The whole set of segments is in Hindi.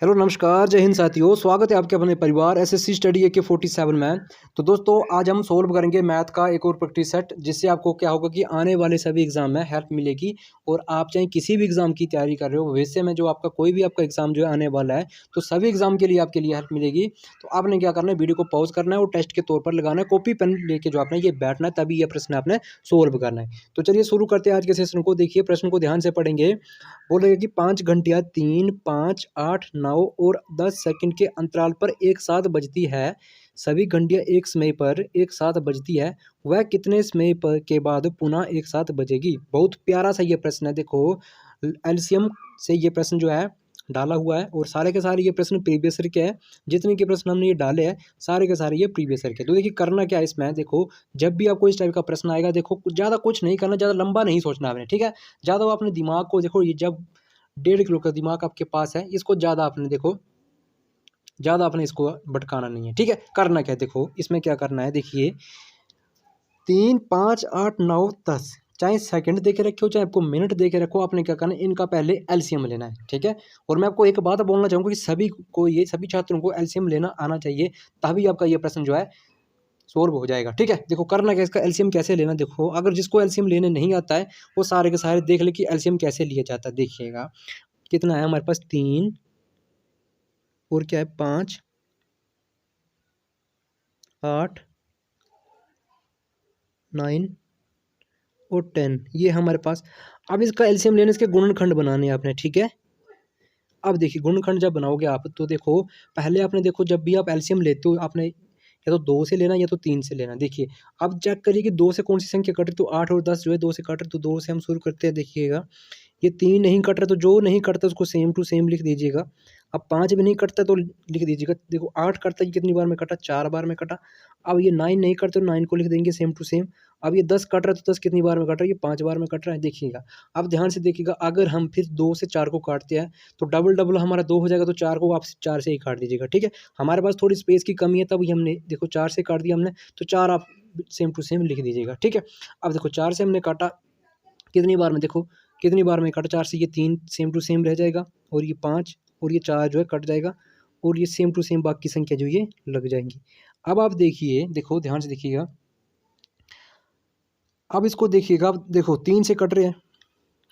हेलो नमस्कार जय हिंद साथियों, स्वागत है आपके अपने परिवार एसएससी स्टडी AK47 में। तो दोस्तों आज हम सोल्व करेंगे मैथ का एक और प्रैक्टिस सेट, जिससे आपको क्या होगा कि आने वाले सभी एग्जाम में हेल्प मिलेगी। और आप चाहे किसी भी एग्जाम की तैयारी कर रहे हो, वैसे में जो आपका कोई भी आपका एग्जाम जो है आने वाला है, तो सभी एग्जाम के लिए आपके लिए हेल्प मिलेगी। तो आपने क्या करना है, वीडियो को पॉज करना है और टेस्ट के तौर पर लगाना है, कॉपी पेन लेके जो आपने ये बैठना है, तभी ये प्रश्न आपने सोल्व करना है। तो चलिए शुरू करते हैं आज के सेशन को। देखिए प्रश्न को ध्यान से पढ़ेंगे। बोलेगा कि 5 घंटियाँ 3, 5, 8, 9 और 10 सेकंड के अंतराल पर एक साथ बजती है। सभी घंटियाँ एक समय पर एक साथ बजती है, वह कितने समय पर के बाद पुनः एक साथ बजेगी। बहुत प्यारा सा ये प्रश्न है। देखो एलसीएम से ये प्रश्न जो है डाला हुआ है, और सारे के सारे ये प्रश्न प्रीवियस ईयर के हैं। जितने के प्रश्न हमने ये डाले हैं सारे के सारे ये प्रीवियस ईयर के। तो देखिए करना क्या है इसमें, देखो जब भी आपको इस टाइप का प्रश्न आएगा, देखो ज़्यादा कुछ नहीं करना, ज़्यादा लंबा नहीं सोचना आपने, ठीक है। ज़्यादा वो अपने दिमाग को देखो, ये जब 1.5 किलो का दिमाग आपके पास है, इसको ज़्यादा आपने देखो, ज़्यादा आपने इसको भटकाना नहीं है, ठीक है। करना क्या है, देखो इसमें क्या करना है। देखिए 3, 5, 8, 9, 10, चाहे सेकंड दे के रखे हो चाहे आपको मिनट दे के रखो, आपने क्या करना है, इनका पहले एलसीएम लेना है, ठीक है। और मैं आपको एक बात बोलना चाहूँगा कि सभी छात्रों को एलसीएम लेना आना चाहिए, तभी आपका ये प्रश्न जो है सोल्व हो जाएगा, ठीक है। देखो करना क्या, इसका एलसीएम कैसे लेना। देखो अगर जिसको एलसीएम लेने नहीं आता है, वो सारे के सारे देख ले कि एलसीएम कैसे लिया जाता है। देखिएगा कितना है हमारे पास, 3 और क्या है 5, 8, 9 और 10, ये हमारे पास। अब इसका एलसीएम लेने, इसके गुणनखंड बनाने हैं आपने, ठीक है। अब देखिए गुणनखंड जब बनाओगे आप, तो देखो पहले आपने देखो, जब भी आप एलसीएम लेते हो आपने या तो 2 से लेना या तो 3 से लेना। देखिए अब चेक करिए कि 2 से कौन सी संख्या कट रही, तो 8 और 10 जो है 2 से कट रहे, तो 2 से हम शुरू करते हैं। देखिएगा ये 3 नहीं कट रहा, तो जो नहीं कटता उसको सेम टू सेम लिख दीजिएगा। अब 5 भी नहीं कटता तो लिख दीजिएगा। देखो 8 कटता है, ये कितनी बार में कटा, 4 बार में कटा। अब ये 9 नहीं कटता तो 9 को लिख देंगे सेम टू सेम। अब ये 10 कट रहा है, तो 10 कितनी बार में कट रहा है, ये 5 बार में कट रहा है। देखिएगा अब ध्यान से देखिएगा, अगर हम फिर 2 से 4 को काटते हैं, तो डबल डबल हमारा 2 हो जाएगा, तो 4 को वापस 4 से ही काट दीजिएगा, ठीक है। हमारे पास थोड़ी स्पेस की कमी है, तब ये हमने देखो 4 से काट दिया हमने, तो 4 आप सेम टू सेम लिख दीजिएगा, ठीक है। अब देखो 4 से हमने काटा, कितनी बार में, देखो कितनी बार में कट, 4 से ये 3 सेम टू सेम रह जाएगा, और ये 5 और ये 4 जो है कट जाएगा, और ये सेम टू सेम बाकी संख्या जो ये लग जाएंगी। अब आप देखिए, देखो ध्यान से देखिएगा, अब इसको देखिएगा, अब देखो 3 से कट रहे हैं,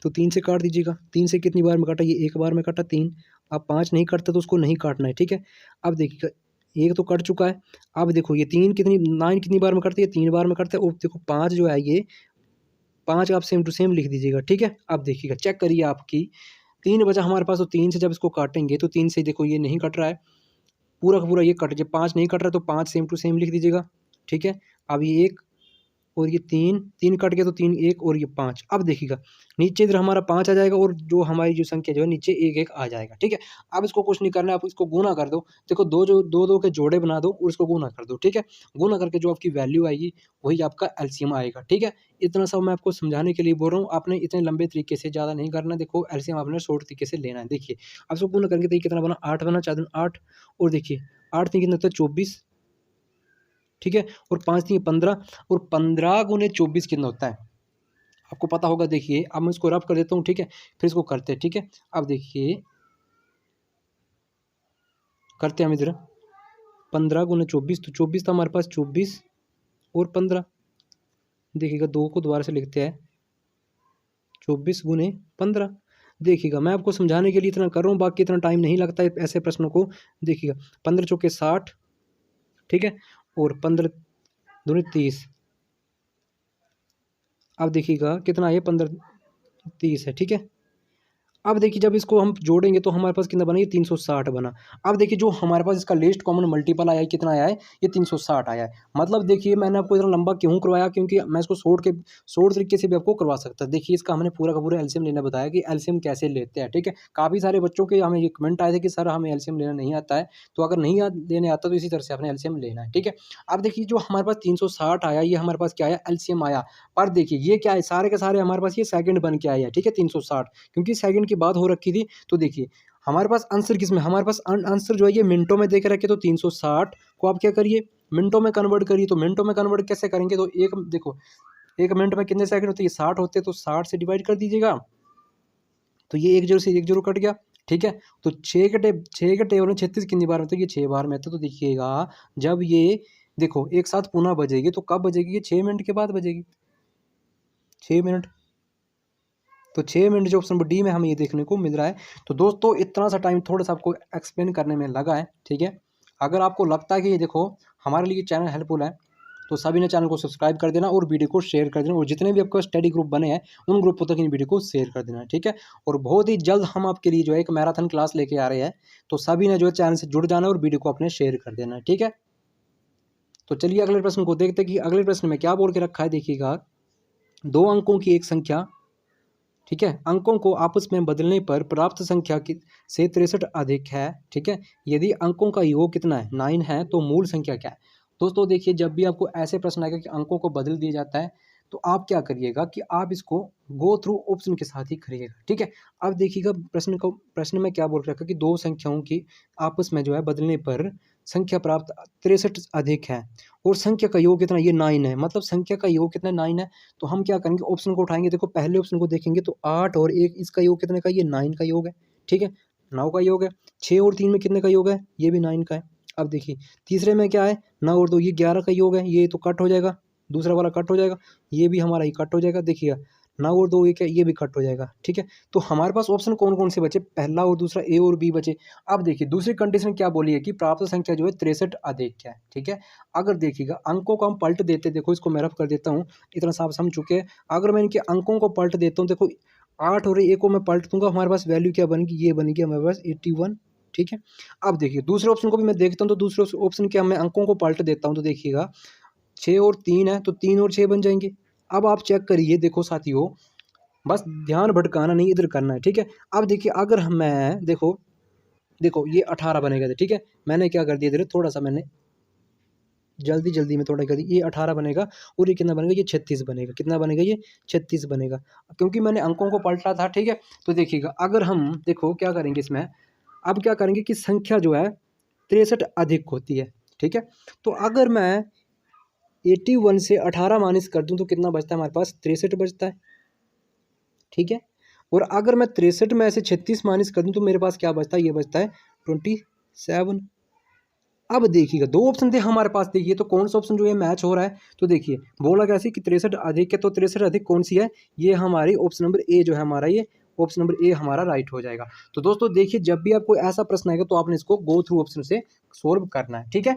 तो 3 से काट दीजिएगा। 3 से कितनी बार में काटा, ये 1 बार में काटा 3। अब 5 नहीं कटता तो उसको नहीं काटना है, ठीक है। अब देखिएगा एक तो कट चुका है। अब देखो ये 3 कितनी 9 कितनी बार में कटती है, 3 बार में कटता है। और देखो 5 जो है, ये 5 आप सेम टू सेम लिख दीजिएगा, ठीक है। अब देखिएगा चेक करिए, आपकी 3 बचा हमारे पास, तो 3 से जब इसको काटेंगे, तो 3 से देखो ये नहीं कट रहा है, पूरा का पूरा ये कट, जब 5 नहीं कट रहा तो 5 सेम टू सेम लिख दीजिएगा, ठीक है। अब ये 1 और ये 3 कट गया, तो 3 1 और ये 5। अब देखिएगा नीचे इधर हमारा 5 आ जाएगा, और जो हमारी जो संख्या जो है नीचे 1 1 आ जाएगा, ठीक है। अब इसको कुछ नहीं करना है, आप इसको गुना कर दो। देखो दो जो दो दो के जोड़े बना दो और इसको गुना कर दो, ठीक है। गुना करके जो आपकी वैल्यू आएगी वही आपका एलसीएम आएगा, ठीक है। इतना सब मैं आपको समझाने के लिए बोल रहा हूँ, आपने इतने लंबे तरीके से ज़्यादा नहीं करना। देखो एलसीएम आपने शॉर्ट तरीके से लेना है। देखिए अब इसको गुना करके देखिए कितना बना, 8 बना, 4 8, और देखिए 8 तीन कितना होता है, 24, ठीक है। और 5 तीन 15, और 15 गुने 24 कितना होता है आपको पता होगा। देखिए अब मैं इसको रफ कर देता हूँ, ठीक है, फिर इसको करते हैं, ठीक है। अब देखिए करते हैं हम इधर, 15 गुने 24, तो 24 था हमारे पास, 24 और 15। देखिएगा 2 को दोबारा से लिखते हैं, 24 गुने 15। देखिएगा मैं आपको समझाने के लिए इतना कर रहा हूँ, बाकी इतना टाइम नहीं लगता है ऐसे प्रश्नों को। देखिएगा 15 चौके 60, ठीक है, और 15 दूनी 30। अब देखिएगा कितना है, 15 30 है, ठीक है। अब देखिए जब इसको हम जोड़ेंगे तो हमारे पास कितना बना, ये 360 बना। अब देखिए जो हमारे पास इसका लीस्ट कॉमन मल्टीपल आया है, कितना आया है, ये 360 आया है। मतलब देखिए मैंने आपको इतना लंबा क्यों करवाया, क्योंकि मैं इसको शॉर्ट तरीके से भी आपको करवा सकता है। देखिए इसका हमने पूरा का पूरा एलसीएम लेना बताया कि एलसीएम कैसे लेते हैं, ठीक है। काफ़ी सारे बच्चों के हमें ये कमेंट आए थे कि सर हमें एलसीएम लेना नहीं आता है, तो अगर नहीं लेने आता तो इसी तरह से आपने एलसीएम लेना है, ठीक है। अब देखिए जो हमारे पास 360 आया, ये हमारे पास क्या आया, एलसीएम आया। पर देखिए ये क्या है, सारे के सारे हमारे पास ये सेकंड बन के आए हैं, ठीक है, 360, क्योंकि सेकंड की बात हो रखी थी। तो देखिए हमारे पास आंसर किसमें, हमारे पास आंसर जो है ये मिनटों में देकर रखे, तो 360 को आप क्या करिए, मिनटों में कन्वर्ट करिए। तो मिनटों में कन्वर्ट कैसे करेंगे, तो एक देखो 1 मिनट में कितने सेकंड होते हैं, ये 60 होते हैं, तो 60 से डिवाइड कर दीजिएगा, तो ये 1 0 से 1 0 कट गया, ठीक है। तो 6 के टेबल में 36 कितनी बार में, तो ये 6 बार में था। तो देखिएगा जब ये देखो एक साथ पुनः बजेगी तो कब बजेगी, ये 6 मिनट के बाद बजेगी, 6 मिनट। तो 6 मिनट जो ऑप्शन नंबर डी में हमें ये देखने को मिल रहा है। तो दोस्तों इतना सा टाइम थोड़ा सा आपको एक्सप्लेन करने में लगा है, ठीक है। अगर आपको लगता है कि ये देखो हमारे लिए चैनल हेल्पफुल है, तो सभी ने चैनल को सब्सक्राइब कर देना और वीडियो को शेयर कर देना, और जितने भी आपको स्टडी ग्रुप बने हैं उन ग्रुपों तक इन वीडियो को शेयर कर देना, ठीक है। और बहुत ही जल्द हम आपके लिए जो है एक मैराथन क्लास लेके आ रहे हैं, तो सभी ने जो है चैनल से जुड़ जाना और वीडियो को अपने शेयर कर देना, ठीक है। तो चलिए अगले प्रश्न को देखते हैं कि अगले प्रश्न में क्या बोल के रखा है। देखिएगा, 2 अंकों की एक संख्या, ठीक है, अंकों को आपस में बदलने पर प्राप्त संख्या की से 63 अधिक है, ठीक है। यदि अंकों का योग कितना है, 9 है, तो मूल संख्या क्या है। दोस्तों देखिए, जब भी आपको ऐसे प्रश्न आएगा कि अंकों को बदल दिया जाता है, तो आप क्या करिएगा कि आप इसको गो थ्रू ऑप्शन के साथ ही करिएगा, ठीक है। अब देखिएगा प्रश्न में क्या बोल रखा है कि 2 संख्याओं की आपस में जो है बदलने पर संख्या प्राप्त 63 अधिक है, और संख्या का योग कितना, ये 9 है, मतलब संख्या का योग कितना 9 है। तो हम क्या करेंगे, ऑप्शन को उठाएंगे। देखो पहले ऑप्शन को देखेंगे तो 8 और 1 इसका योग कितने का, ये 9 का योग है, ठीक है, 9 का योग है। 6 और 3 में कितने का योग है, ये भी 9 का है। अब देखिए तीसरे में क्या है, 9 और 2 ये 11 का योग है, ये तो कट हो जाएगा, दूसरा वाला कट हो जाएगा, ये भी हमारा ही कट हो जाएगा। देखिएगा 9 और 2 ये क्या, ये भी कट हो जाएगा, ठीक है। तो हमारे पास ऑप्शन कौन कौन से बचे, पहला और दूसरा, ए और बी बचे। अब देखिए दूसरी कंडीशन क्या बोली है कि प्राप्त संख्या जो है 63 अधिक है, ठीक है। अगर देखिएगा अंकों को हम पलट देते, देखो इसको मैं रफ कर देता हूँ, इतना साफ समझ चुके हैं। अगर मैं इनके अंकों को पलट देता हूँ, देखो 8 और ए को मैं पलट दूंगा, हमारे पास वैल्यू क्या बनेगी, ये बनेगी हमारे पास 81, ठीक है। अब देखिए दूसरे ऑप्शन को भी मैं देखता हूँ, तो दूसरे ऑप्शन के मैं अंकों को पलट देता हूँ, तो देखिएगा 6 और 3 है, तो 3 और 6 बन जाएंगे। अब आप चेक करिए, देखो साथियों, बस ध्यान भटकाना नहीं, इधर करना है, ठीक है। अब देखिए अगर मैं देखो देखो ये 18 बनेगा, ठीक है। मैंने क्या कर दिया, इधर थोड़ा सा मैंने जल्दी में थोड़ा कर दिया, ये 18 बनेगा, और ये कितना बनेगा, ये 36 बनेगा। कितना बनेगा, ये 36 बनेगा, क्योंकि मैंने अंकों को पलटा था, ठीक है। तो देखिएगा अगर हम देखो क्या करेंगे इसमें, अब क्या करेंगे कि संख्या जो है 63 अधिक होती है, ठीक है। तो अगर मैं 81 से 18 माइनस कर दूं तो कितना बचता है, हमारे पास 63 बचता है, ठीक है। और अगर मैं 63 में से 36 माइनस कर दूं तो मेरे पास क्या बचता है, ये बचता है 27। अब देखिएगा 2 ऑप्शन थे हमारे पास, देखिए तो कौन सा ऑप्शन जो है मैच हो रहा है। तो देखिए बोला कैसे कि 63 अधिक है, तो 63 अधिक कौन सी है, ये हमारी ऑप्शन नंबर ए जो है हमारा, ये ऑप्शन नंबर ए हमारा राइट हो जाएगा। तो दोस्तों देखिए जब भी आपको ऐसा प्रश्न आएगा तो आपने इसको गो थ्रू ऑप्शन से सोल्व करना है, ठीक है।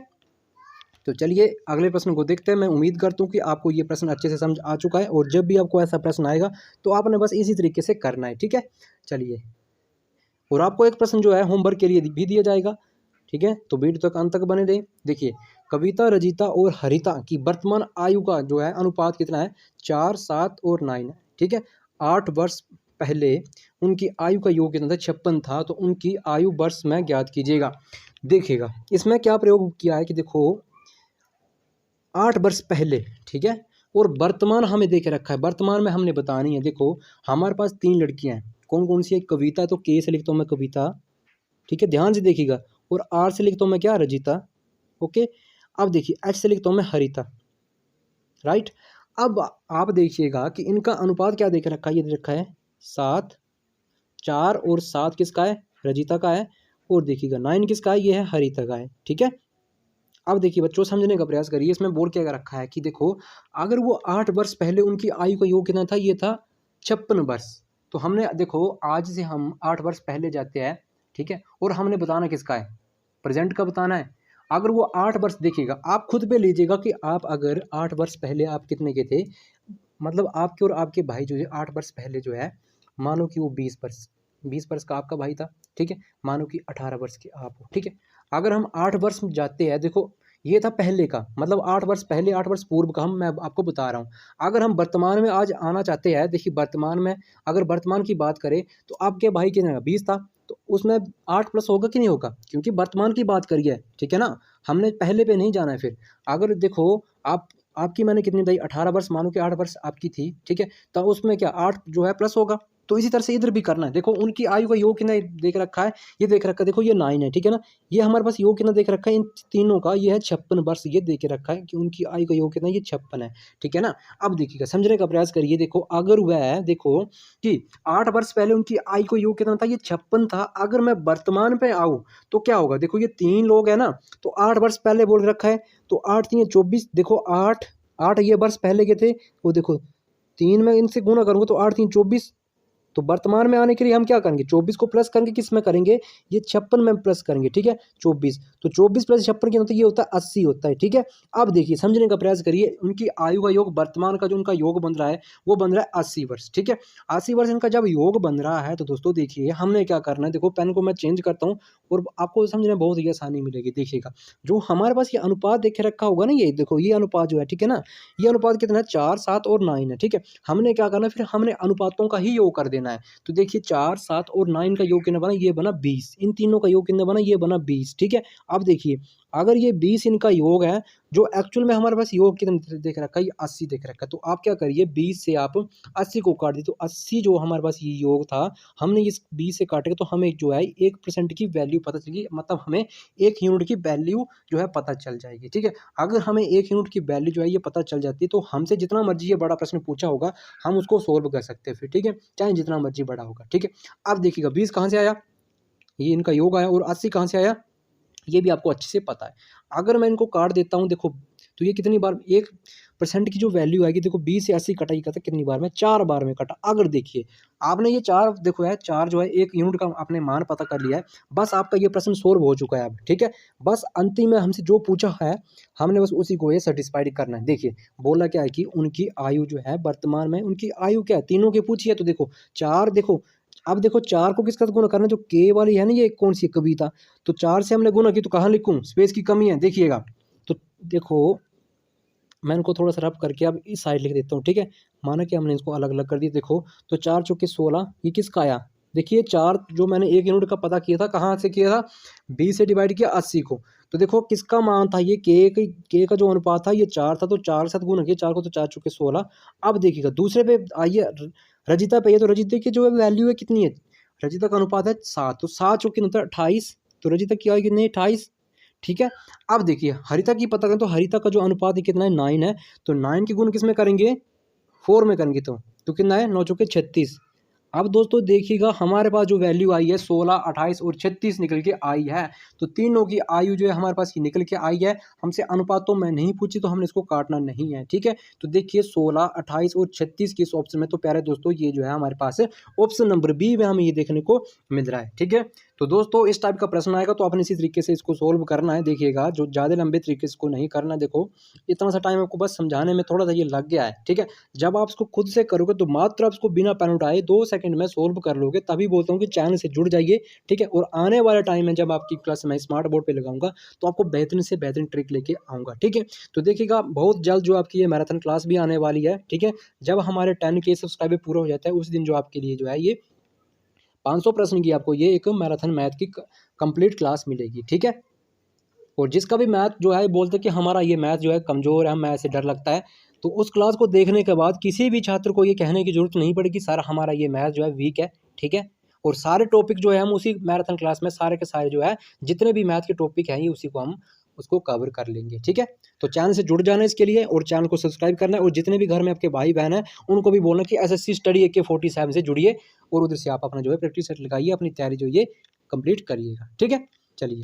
तो चलिए अगले प्रश्न को देखते हैं। मैं उम्मीद करता हूँ कि आपको ये प्रश्न अच्छे से समझ आ चुका है, और जब भी आपको ऐसा प्रश्न आएगा तो आपने बस इसी तरीके से करना है, ठीक है। चलिए, और आपको एक प्रश्न जो है होमवर्क के लिए भी दिया जाएगा, ठीक है। तो वीडियो तक अंत तक बने रहें। देखिए, कविता, रजिता और हरिता की वर्तमान आयु का जो है अनुपात कितना है, 4, 7 और 9 है, ठीक है। 8 वर्ष पहले उनकी आयु का योग कितना था, 56 था, तो उनकी आयु वर्ष में ज्ञात कीजिएगा। देखिएगा इसमें क्या प्रयोग किया है कि देखो 8 वर्ष पहले, ठीक है, और वर्तमान हमें देख रखा है, वर्तमान में हमने बतानी है। देखो हमारे पास 3 लड़कियां हैं, कौन कौन सी है, कविता, तो के से लिखता हूँ मैं कविता, ठीक है, ध्यान से देखिएगा। और आर से लिखता हूँ मैं क्या, रजिता, ओके। अब देखिए एच से लिखता हूँ मैं हरिता, राइट। अब आप देखिएगा कि इनका अनुपात क्या देख रखा है, ये दे रखा है 7, 4 और 7 किसका है, रजिता का है, और देखिएगा 9 किसका है, ये है हरिता का है, ठीक है। अब देखिए बच्चों समझने का प्रयास करिए, इसमें बोल क्या रखा है कि देखो अगर वो 8 वर्ष पहले उनकी आयु का योग कितना था, ये था 56 वर्ष। तो हमने देखो आज से हम 8 वर्ष पहले जाते हैं, ठीक है, और हमने बताना किसका है, प्रेजेंट का बताना है। अगर वो 8 वर्ष, देखिएगा आप खुद पे लीजिएगा कि आप अगर 8 वर्ष पहले आप कितने के थे, मतलब आपके और आपके भाई जो है 8 वर्ष पहले जो है, मानो कि वो 20 वर्ष का आपका भाई था, ठीक है, मानो कि 18 वर्ष के आप हो, ठीक है। अगर हम 8 वर्ष में जाते हैं, देखो ये था पहले का, मतलब 8 वर्ष पहले, 8 वर्ष पूर्व का मैं आपको बता रहा हूँ। अगर हम वर्तमान में आज आना चाहते हैं, देखिए वर्तमान में अगर वर्तमान की बात करें तो आपके भाई कितना 20 था, तो उसमें 8 प्लस होगा कि नहीं होगा, क्योंकि वर्तमान की बात करिए, ठीक है ना, हमने पहले पे नहीं जाना है। फिर अगर देखो आपकी मैंने कितनी बताई, 18 वर्ष, मानो कि 8 वर्ष आपकी थी, ठीक है, तो उसमें क्या 8 जो है प्लस होगा, तो इसी तरह से इधर भी करना है। देखो उनकी आयु का योग कितना देख रखा है, ये देख रखा है, देखो ये 9 है, ठीक है ना। ये हमारे पास योग कितना देख रखा है इन तीनों का, ये है 56 वर्ष, ये देख रखा है कि उनकी आयु का योग कितना, ये 56 है, ठीक है ना। अब देखिएगा समझने का प्रयास करिए। देखो अगर वह देखो कि 8 वर्ष पहले उनकी आयु का योग कितना था, ये 56 था। अगर मैं वर्तमान पे आऊँ तो क्या होगा, देखो ये 3 लोग हैं ना, तो 8 वर्ष पहले बोल रखा है, तो 8 3 24, देखो 8 8 ये वर्ष पहले के थे, वो देखो 3 में इनसे गुणा करूँगा तो 8 3 24। तो वर्तमान में आने के लिए हम क्या करेंगे, 24 को प्लस करेंगे, किस में करेंगे, ये 56 में प्लस करेंगे, ठीक है। 24 तो 24 प्लस 56 क्या होता है, ये होता है 80 होता है, ठीक है। अब देखिए समझने का प्रयास करिए, उनकी आयु का योग, वर्तमान का जो उनका योग बन रहा है वो बन रहा है 80 वर्ष, ठीक है। 80 वर्ष इनका जब योग बन रहा है तो दोस्तों देखिए हमने क्या करना है, देखो पेन को मैं चेंज करता हूँ और आपको समझने में बहुत ही आसानी मिलेगी। देखिएगा जो हमारे पास ये अनुपात देखे रखा होगा ना, ये देखो ये अनुपात जो है, ठीक है ना, ये अनुपात कितना है, 4 7 और 9 है, ठीक है। हमने क्या करना है, फिर हमने अनुपातों का ही योग कर देना है। तो देखिए 4 7 और 9 का योग कितना बना, ये बना 20, इन तीनों का योग कितना बना, ये बना 20, ठीक है। अब देखिए अगर ये 20 इनका योग है, जो एक्चुअल में हमारे पास योग कितना देख रखा है, ये 80 देख रखा है, तो आप क्या करिए 20 से आप 80 को काट दिए, तो 80 जो हमारे पास ये योग था, हमने इस 20 से काटेंगे तो हमें जो है 1% की वैल्यू पता चलेगी, मतलब हमें 1 यूनिट की वैल्यू जो है पता चल जाएगी, ठीक है। अगर हमें 1 यूनिट की वैल्यू जो है ये पता चल जाती है, तो हमसे जितना मर्जी ये बड़ा प्रश्न पूछा होगा हम उसको सोल्व कर सकते हैं फिर, ठीक है, चाहे जितना मर्जी बड़ा होगा, ठीक है। अब देखिएगा 20 कहाँ से आया, ये इनका योग आया, और 80 कहाँ से आया, ये भी आपको अच्छे से पता है। अगर मैं इनको काट देता हूँ देखो, तो ये कितनी बार 1% की जो वैल्यू आएगी, देखो 20 से 80 कटा, ही कटा कितनी बार में, 4 बार में कटा। अगर देखिए आपने ये 4 देखो है, 4 जो है 1 यूनिट का आपने मान पता कर लिया है, बस आपका ये प्रश्न सोल्व हो चुका है अब, ठीक है। बस अंतिम में हमसे जो पूछा है हमने बस उसी को ये सेटिस्फाइड करना है। देखिए बोला क्या है कि उनकी आयु जो है वर्तमान में, उनकी आयु क्या है, तीनों की पूछी है, तो देखो 4 देखो, अब देखो 4 को किसका गुना करना है, जो के वाली है ना, ये कौन सी कविता, तो 4 से हमने गुना की, तो कहाँ लिखूँ, स्पेस की कमी है, देखिएगा। तो देखो मैं इनको थोड़ा सा रब करके अब इस साइड लिख देता हूँ, ठीक है। माना कि हमने इसको अलग अलग कर दिया, देखो तो 4 चौके 16, ये किसका आया, देखिए 4 जो मैंने 1 यूनिट का पता किया था, कहाँ से किया था, 20 से डिवाइड किया 80 को, तो देखो किसका मान था, ये के का जो अनुपात था ये 4 था, तो 4 साथ गुना किया 4 को, तो 4 चौके 16। अब देखिएगा दूसरे पे आइए, रजिता पे है, तो रजिता की जो वैल्यू है कितनी है, रजिता का अनुपात है 7, तो 7 चौके होता है 28, तो रजिता की आएगी कितनी, 28, ठीक है। अब देखिए हरिता की पता करें, तो हरिता का जो अनुपात है कितना है, 9 है, तो 9 के गुण किस में करेंगे, 4 में करेंगे, तो कितना है, 9 चौके 36। अब दोस्तों देखिएगा हमारे पास जो वैल्यू आई है 16 28 और 36 निकल के आई है, तो तीनों की आयु जो है हमारे पास ये निकल के आई है। हमसे अनुपातों में नहीं पूछी तो हमने इसको काटना नहीं है, ठीक है। तो देखिए 16 28 और 36 किस ऑप्शन में, तो प्यारे दोस्तों ये जो है हमारे पास ऑप्शन नंबर बी में हमें ये देखने को मिल रहा है, ठीक है। तो दोस्तों इस टाइप का प्रश्न आएगा तो आपने इसी तरीके से इसको सोल्व करना है। देखिएगा जो ज़्यादा लंबे तरीके से इसको नहीं करना, देखो इतना सा टाइम आपको बस समझाने में थोड़ा सा ये लग गया है, ठीक है। जब आप इसको खुद से करोगे तो मात्र आप इसको बिना पेन उठाए 2 सेकंड में सोल्व कर लोगे, तभी बोलता हूँ कि चैनल से जुड़ जाइए, ठीक है। और आने वाला टाइम में जब आपकी क्लास मैं स्मार्ट बोर्ड पे लगाऊंगा तो आपको बेहतरीन से बेहतरीन ट्रिक लेके आऊँगा, ठीक है। तो देखिएगा बहुत जल्द जो आपकी ये मैराथन क्लास भी आने वाली है, ठीक है। जब हमारे 10K सब्सक्राइबर पूरा हो जाता है उस दिन जो आपके लिए जो है ये 500 प्रश्न की आपको ये एक मैराथन मैथ की कंप्लीट क्लास मिलेगी, ठीक है। और जिसका भी मैथ जो है बोलते कि हमारा ये मैथ जो है कमज़ोर है, हमें ऐसे डर लगता है, तो उस क्लास को देखने के बाद किसी भी छात्र को ये कहने की ज़रूरत नहीं पड़ेगी सर हमारा ये मैथ जो है वीक है, ठीक है। और सारे टॉपिक जो है हम उसी मैराथन क्लास में सारे के सारे जो है जितने भी मैथ के टॉपिक हैं ये उसी को हम उसको कवर कर लेंगे, ठीक है। तो चैनल से जुड़ जाना है इसके लिए, और चैनल को सब्सक्राइब करना है, और जितने भी घर में आपके भाई बहन हैं उनको भी बोलना कि SSC स्टडी AK47 से जुड़िए, और उधर से आप अपना जो है प्रैक्टिस सेट लगाइए, अपनी तैयारी जो ये कंप्लीट करिएगा, ठीक है। चलिए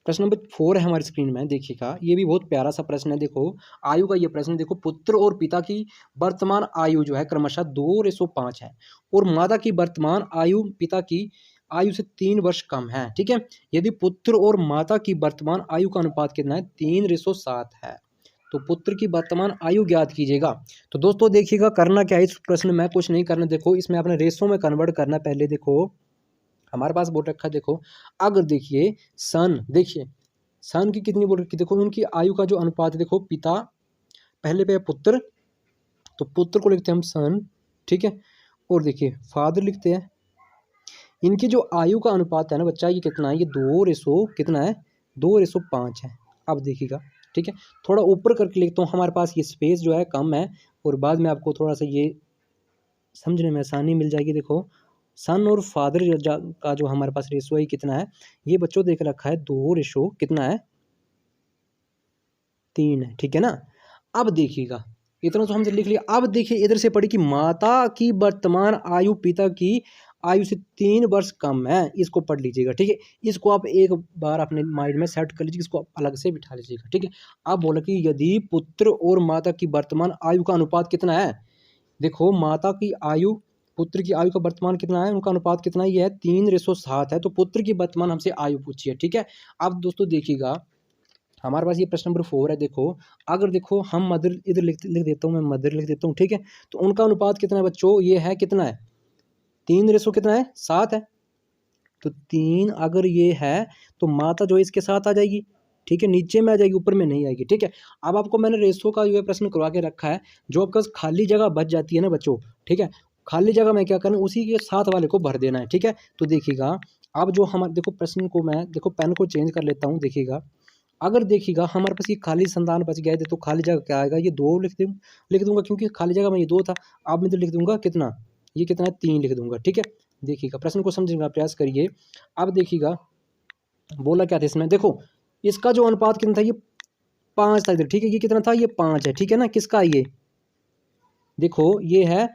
प्रश्न नंबर 4 है हमारी स्क्रीन में, देखिएगा ये भी बहुत प्यारा सा प्रश्न है। देखो आयु का ये प्रश्न, देखो पुत्र और पिता की वर्तमान आयु जो है क्रमशः 2:5 है, और माता की वर्तमान आयु पिता की आयु से 3 वर्ष कम है, ठीक है। यदि पुत्र और माता की वर्तमान आयु का अनुपात कितना है, 3:7 है, तो पुत्र की वर्तमान आयु ज्ञात कीजिएगा। तो दोस्तों देखिएगा करना क्या है इस प्रश्न में, कुछ नहीं करना, देखो इसमें आपने रेशो में कन्वर्ट करना। पहले देखो हमारे पास बोल रखा है, देखो अगर देखिए सन, देखिए सन की कितनी बोल रखी, देखो उनकी आयु का जो अनुपात है, देखो पिता पहले पे है पुत्र, तो पुत्र को लिखते हैं हम सन, ठीक है। और देखिए फादर लिखते हैं, इनकी जो आयु का अनुपात है ना बच्चा, ये कितना है, ये 2 कितना है, 2:5 है। अब देखिएगा ठीक है, थोड़ा ऊपर करके लिखता हूँ, हमारे पास ये स्पेस जो है कम है, और बाद में आपको थोड़ा सा ये समझने में आसानी मिल जाएगी। देखो सन और फादर का जो हमारे पास रेशो है कितना है, ये बच्चों देख रखा है 2 रेशो कितना है 3 है, ठीक है ना। अब देखिएगा इतना तो हमसे लिख लिया। अब देखिए इधर से पढ़ी कि माता की वर्तमान आयु पिता की आयु से 3 वर्ष कम है, इसको पढ़ लीजिएगा, ठीक है। इसको आप एक बार अपने माइंड में सेट कर लीजिए, इसको आप अलग से बिठा लीजिएगा, ठीक है। अब बोला कि यदि पुत्र और माता की वर्तमान आयु का अनुपात कितना है, देखो माता की आयु पुत्र की आयु का वर्तमान कितना है, उनका अनुपात कितना है, ये है 3:7 है। तो पुत्र की वर्तमान हमसे आयु पूछी है, ठीक है। अब दोस्तों देखिएगा हमारे पास ये प्रश्न नंबर 4 है। देखो अगर देखो हम मदर इधर लिख देता हूँ, मैं मदर लिख देता हूँ, ठीक है। तो उनका अनुपात कितना है बच्चों, ये है कितना है 3 कितना है 7 है। तो 3 अगर ये है तो माता जो है इसके साथ आ जाएगी, ठीक है, नीचे में आ जाएगी, ऊपर में नहीं आएगी, ठीक है। अब आपको मैंने रेशो का जो है प्रश्न करवा के रखा है, जो आपका खाली जगह बच जाती है ना बच्चों, ठीक है, खाली जगह में क्या करना है, उसी के साथ वाले को भर देना है, ठीक है। तो देखिएगा अब जो हमारे देखो प्रश्न को मैं देखो पेन को चेंज कर लेता हूँ। देखिएगा अगर देखिएगा हमारे पास ये खाली संतान बच गया है, तो खाली जगह क्या आएगा, ये 2 लिख दूंगा क्योंकि खाली जगह में ये 2 था। अब मैं तो लिख दूंगा कितना, ये कितना है 3 लिख दूंगा, ठीक है। देखिएगा प्रश्न को समझने का प्रयास करिए। अब देखिएगा बोला क्या था इसमें, देखो इसका जो अनुपात कितना था, ये 5 था इधर, ठीक है, ये कितना था, ये 5 है, ठीक है ना। किसका ये देखो ये है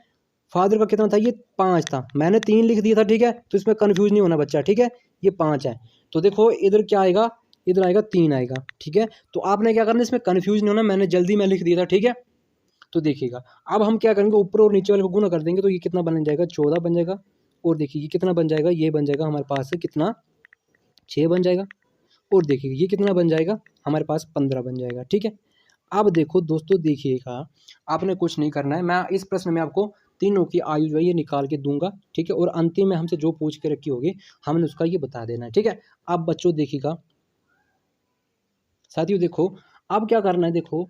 फादर का कितना था, ये 5 था, मैंने 3 लिख दिया था, ठीक है। तो इसमें कन्फ्यूज नहीं होना बच्चा, ठीक है, ये 5 है। तो देखो इधर क्या आएगा, इधर आएगा 3 आएगा, ठीक है। तो आपने क्या करना, इसमें कन्फ्यूज नहीं होना, मैंने जल्दी में लिख दिया था, ठीक है। तो देखिएगा अब हम क्या करेंगे, ऊपर और नीचे वाले को गुना कर देंगे, तो ये कितना बन जाएगा 14 बन जाएगा। और देखिए ये कितना बन जाएगा, ये बन जाएगा हमारे पास से कितना 6 बन जाएगा। और देखिए ये कितना बन जाएगा हमारे पास 15 बन जाएगा, ठीक है। अब देखो दोस्तों देखिएगा आपने कुछ नहीं करना है, मैं इस प्रश्न में आपको तीनों की आयु जो है ये निकाल के दूंगा, ठीक है। और अंतिम में हमसे जो पूछ के रखी होगी हमने उसका ये बता देना है, ठीक है। अब बच्चों देखिएगा साथियों, देखो अब क्या करना है, देखो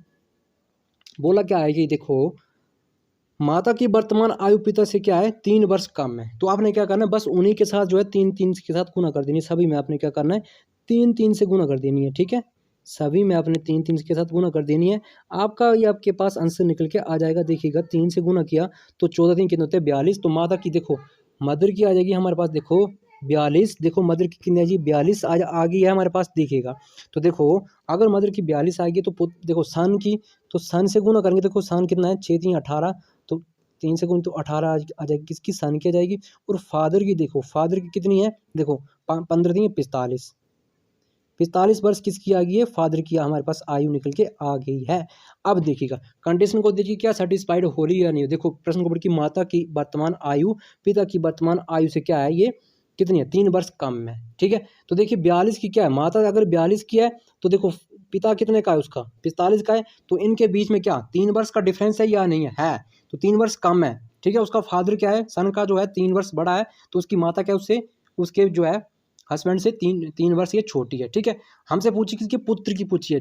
बोला क्या है कि देखो माता की वर्तमान आयु पिता से क्या है 3 वर्ष कम है। तो आपने क्या करना है, बस उन्हीं के साथ जो है 3 के साथ गुना कर देनी है, सभी में आपने क्या करना है 3 से गुना कर देनी है, ठीक है। सभी में आपने 3 के साथ गुना कर देनी है। आपका ये आपके पास आंसर निकल के आ जाएगा। देखिएगा 3 से गुना किया तो 14 3 कितने होते हैं 42। तो माता की देखो मदर की आ जाएगी हमारे पास, देखो 42, देखो मदर की कितनी आ जाएगी 42 आ गई है हमारे पास। देखिएगा तो देखो अगर मदर की 42 आएगी तो देखो सन की, तो सन से गुना करेंगे, देखो सन कितना है 6 3 18, तो 3 से गुना तो 18 आ जाएगी, किसकी सन की आ जाएगी। और फादर की देखो फादर की कितनी है, देखो 15 3 45, 45 वर्ष किसकी आ गई है, फादर की हमारे पास आयु निकल के आ गई है। अब देखिएगा कंडीशन को देखिए क्या सेटिस्फाइड हो रही है या नहीं हो। देखो प्रश्न को पढ़ कि माता की वर्तमान आयु पिता की वर्तमान आयु से क्या है, ये कितनी है 3 वर्ष कम है, ठीक है। तो देखिए 42 की क्या है, माता अगर 42 की है तो देखो पिता कितने का है, उसका 45 का है। तो इनके बीच में क्या 3 वर्ष का डिफरेंस है या नहीं है, तो 3 वर्ष कम है, ठीक है। उसका फादर क्या है, सन का जो है 3 वर्ष बड़ा है, तो उसकी माता क्या है उससे, उसके जो है हस्बैंड से 3 वर्ष ये छोटी है, ठीक है। हमसे पूछी किसकी, पुत्र की पूछी है,